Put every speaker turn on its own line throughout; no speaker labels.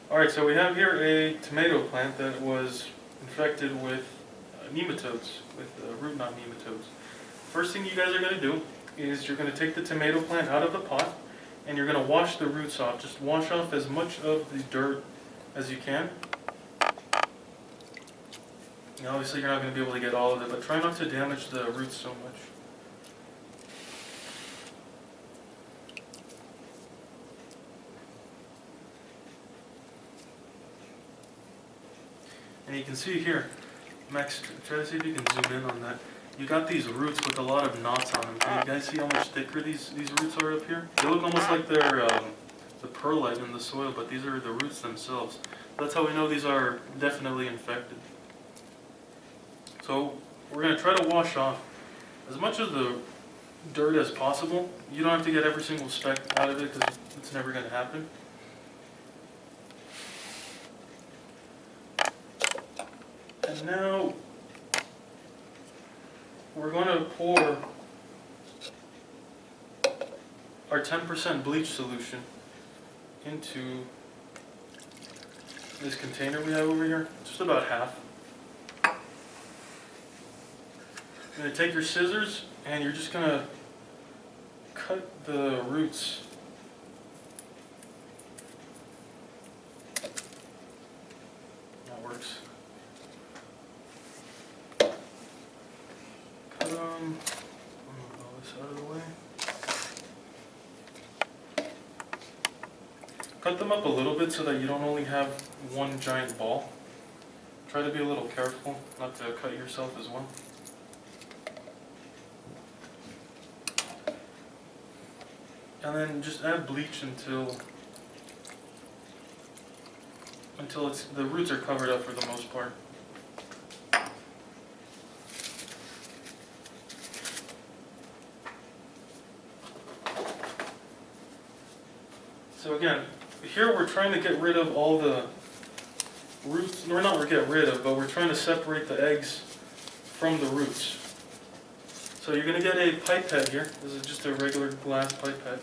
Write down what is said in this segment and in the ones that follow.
Alright, so we have here a tomato plant that was infected with nematodes, with root knot nematodes. First thing you guys are going to do is you're going to take the tomato plant out of the pot and you're going to wash the roots off. Just wash off as much of the dirt as you can. And obviously you're not going to be able to get all of it, but try not to damage the roots so much. And you can see here, Max, try to see if you can zoom in on that. You got these roots with a lot of knots on them. Can you guys see how much thicker these roots are up here? They look almost like they're the perlite in the soil, but these are the roots themselves. That's how we know these are definitely infected. So we're going to try to wash off as much of the dirt as possible. You don't have to get every single speck out of it because it's never going to happen. And now we're going to pour our 10% bleach solution into this container we have over here, just about half. You're going to take your scissors and you're just going to cut the roots. That works. Cut them. I'm going to roll this out of the way. Cut them up a little bit so that you don't only have one giant ball. Try to be a little careful not to cut yourself as well. And then just add bleach until the roots are covered up for the most part. So again, here we're trying to get rid of all the roots. We're not get rid of, but we're trying to separate the eggs from the roots. So you're going to get a pipette here. This is just a regular glass pipette.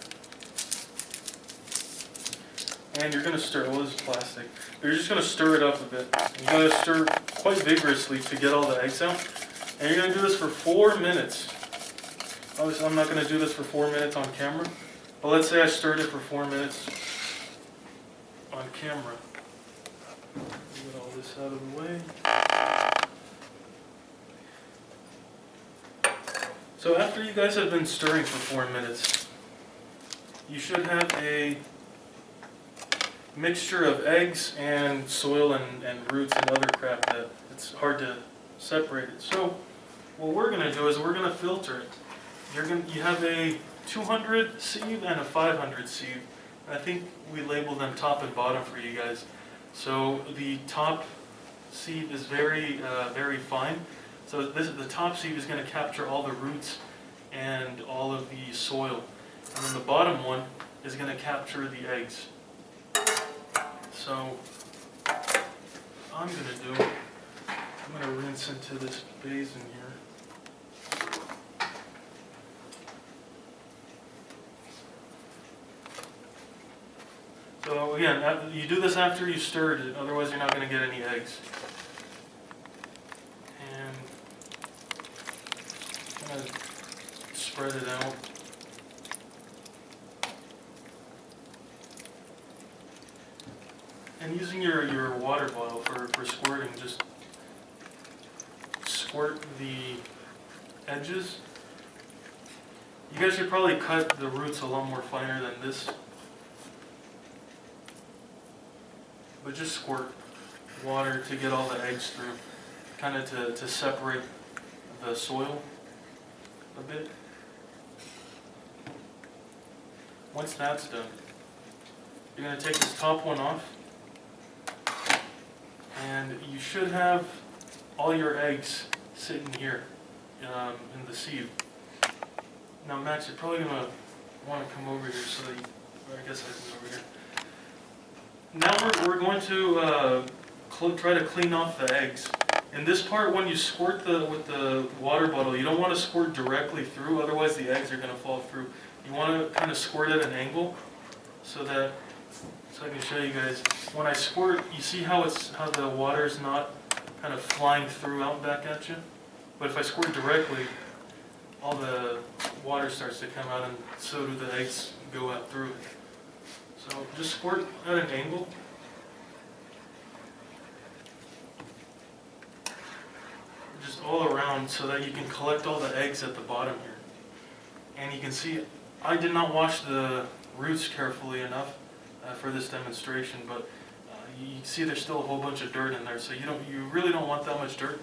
And you're going to stir, well, this is plastic. You're just going to stir it up a bit. You're going to stir quite vigorously to get all the eggs out. And you're going to do this for 4 minutes. Obviously I'm not going to do this for 4 minutes on camera. But let's say I stirred it for 4 minutes on camera. Get all this out of the way. So after you guys have been stirring for 4 minutes, you should have a mixture of eggs and soil and roots and other crap that it's hard to separate it. So what we're going to do is we're going to filter it. You have a 200 sieve and a 500 sieve. I think we labeled them top and bottom for you guys. So the top sieve is very fine. So the top sieve is going to capture all the roots and all of the soil. And then the bottom one is going to capture the eggs. So I'm going to rinse into this basin here. So again, you do this after you stirred it, otherwise you're not going to get any eggs. And kind of spread it out. And using your water bottle for squirting, just squirt the edges. You guys should probably cut the roots a lot more finer than this. But just squirt water to get all the eggs through, kind of to separate the soil a bit. Once that's done, you're going to take this top one off, and you should have all your eggs sitting here in the sieve. Now Max, you're probably going to want to come over here so that I guess I can go over here. Now we're going to try to clean off the eggs. In this part, when you squirt with the water bottle, you don't want to squirt directly through, otherwise the eggs are going to fall through. You want to kind of squirt at an angle so that So I can show you guys. When I squirt, you see how the water's not kind of flying through out back at you? But if I squirt directly, all the water starts to come out, and so do the eggs go out through it. So just squirt at an angle. Just all around so that you can collect all the eggs at the bottom here. And you can see I did not wash the roots carefully enough for this demonstration, but you see there's still a whole bunch of dirt in there, so you really don't want that much dirt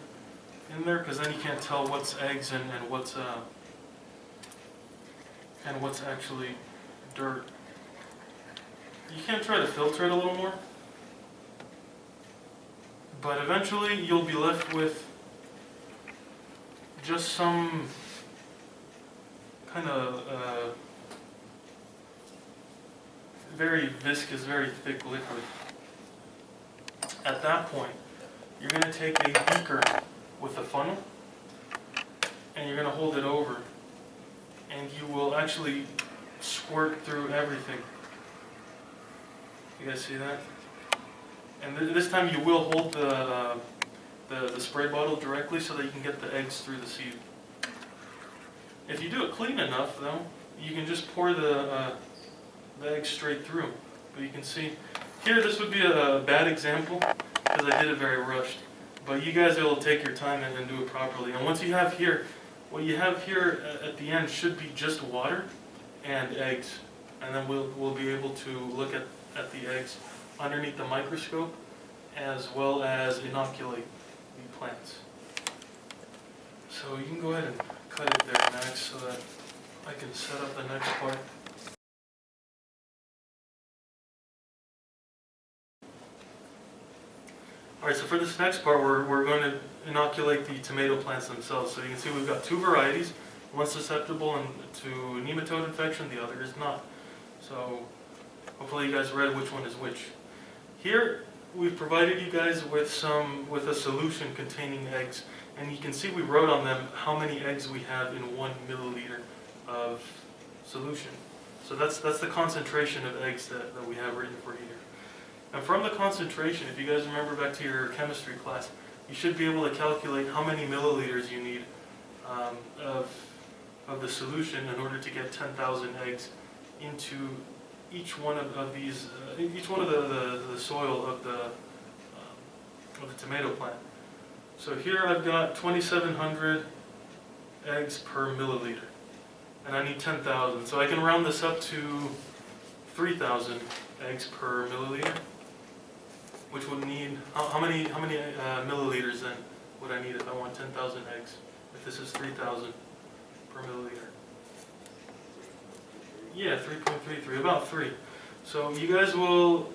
in there, because then you can't tell what's eggs and what's actually dirt. You can try to filter it a little more, but eventually you'll be left with just some kind of very viscous, very thick liquid. At that point, you're going to take a beaker with a funnel, and you're going to hold it over, and you will actually squirt through everything. You guys see that? And this time you will hold the spray bottle directly so that you can get the eggs through the sieve. If you do it clean enough, though, you can just pour the eggs straight through. But you can see here, this would be a bad example because I did it very rushed. But you guys will take your time and do it properly. And once you have here, what you have here at the end should be just water and eggs. And then we'll be able to look at the eggs underneath the microscope, as well as inoculate the plants. So you can go ahead and cut it there, Max, so that I can set up the next part. Alright, so for this next part, we're going to inoculate the tomato plants themselves. So you can see we've got two varieties. One's susceptible to nematode infection, the other is not. So hopefully you guys read which one is which. Here we've provided you guys with a solution containing eggs, and you can see we wrote on them how many eggs we have in 1 milliliter of solution. So that's the concentration of eggs that we have written for here. And from the concentration, if you guys remember back to your chemistry class, you should be able to calculate how many milliliters you need of the solution in order to get 10,000 eggs into each one of these, each one of the soil of the tomato plant. So here I've got 2,700 eggs per milliliter, and I need 10,000. So I can round this up to 3,000 eggs per milliliter, which would need, how many milliliters then would I need if I want 10,000 eggs? If this is 3,000 per milliliter. Yeah, 3.33, about 3. So you guys will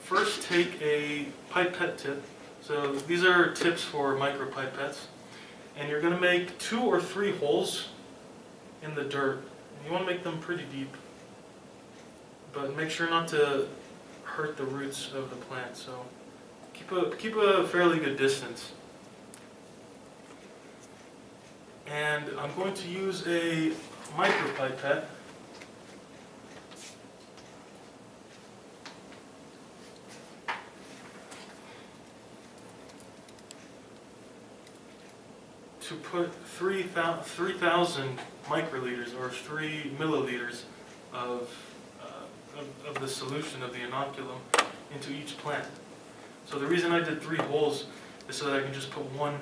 first take a pipette tip. So these are tips for micropipettes. And you're going to make 2 or 3 holes in the dirt. You want to make them pretty deep, but make sure not to hurt the roots of the plant. So keep a fairly good distance. And I'm going to use a micropipette. To put 3,000 microliters or 3 milliliters of the solution of the inoculum into each plant. So the reason I did 3 holes is so that I can just put one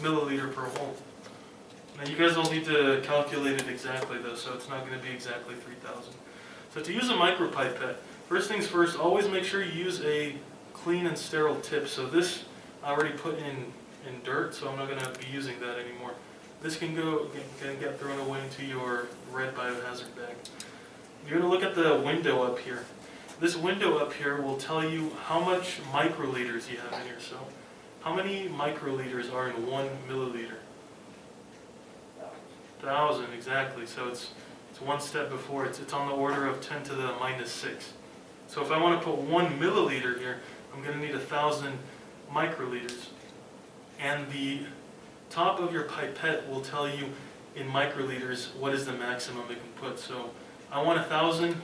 milliliter per hole. Now you guys will need to calculate it exactly though, so it's not going to be exactly 3,000. So to use a micropipette, first things first, always make sure you use a clean and sterile tip. So this I already put in dirt, so I'm not going to be using that anymore. This can get thrown away into your red biohazard bag. You're going to look at the window up here. This window up here will tell you how much microliters you have in here. So how many microliters are in 1 milliliter? 1,000, exactly. So it's one step before. It's on the order of 10 to the minus 6. So if I want to put 1 milliliter here, I'm going to need 1,000 microliters. And the top of your pipette will tell you in microliters what is the maximum it can put. So I want 1,000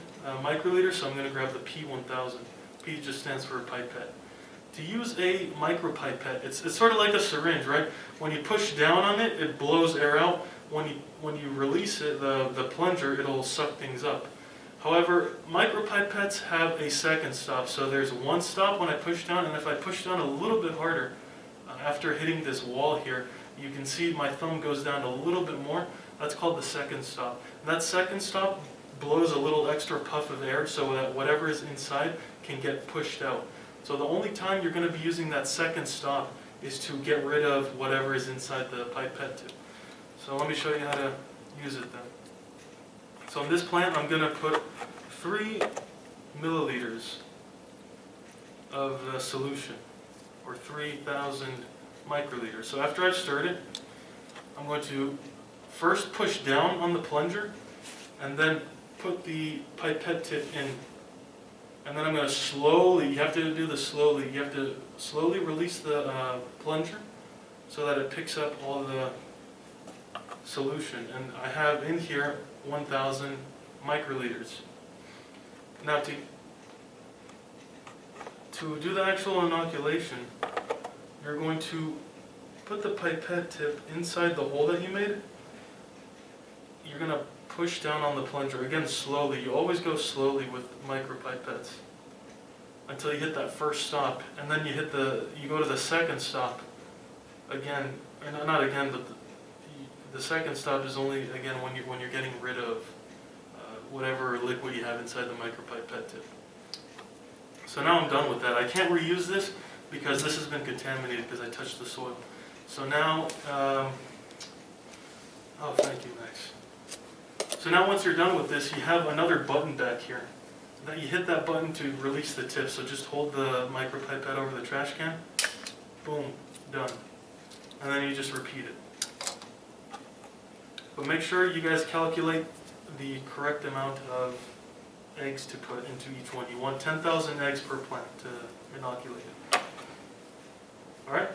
microliters, so I'm going to grab the P1000. P just stands for pipette. To use a micropipette, it's sort of like a syringe, right? When you push down on it, it blows air out. When you release it, the plunger, it'll suck things up. However, micropipettes have a second stop. So there's one stop when I push down, and if I push down a little bit harder, after hitting this wall here, you can see my thumb goes down a little bit more. That's called the second stop. And that second stop blows a little extra puff of air so that whatever is inside can get pushed out. So the only time you're going to be using that second stop is to get rid of whatever is inside the pipette tube. So let me show you how to use it then. So in this plant, I'm going to put 3 milliliters of the solution, or 3,000 microliters. So after I've stirred it, I'm going to first push down on the plunger, and then put the pipette tip in. And then I'm going to slowly, you have to do this slowly, you have to slowly release the plunger so that it picks up all the solution. And I have in here 1,000 microliters. Now to do the actual inoculation, you're going to put the pipette tip inside the hole that you made. You're going to push down on the plunger, again slowly. You always go slowly with micropipettes until you hit that first stop, and then you go to the second stop again, or not again, but the second stop is only again when you're getting rid of whatever liquid you have inside the micropipette tip. So now I'm done with that. I can't reuse this because this has been contaminated because I touched the soil. So now, oh, thank you, Max. So now once you're done with this, you have another button back here. That you hit that button to release the tip. So just hold the micropipette over the trash can. Boom, done. And then you just repeat it. But make sure you guys calculate the correct amount of eggs to put into each one. You want 10,000 eggs per plant to inoculate it. Alright?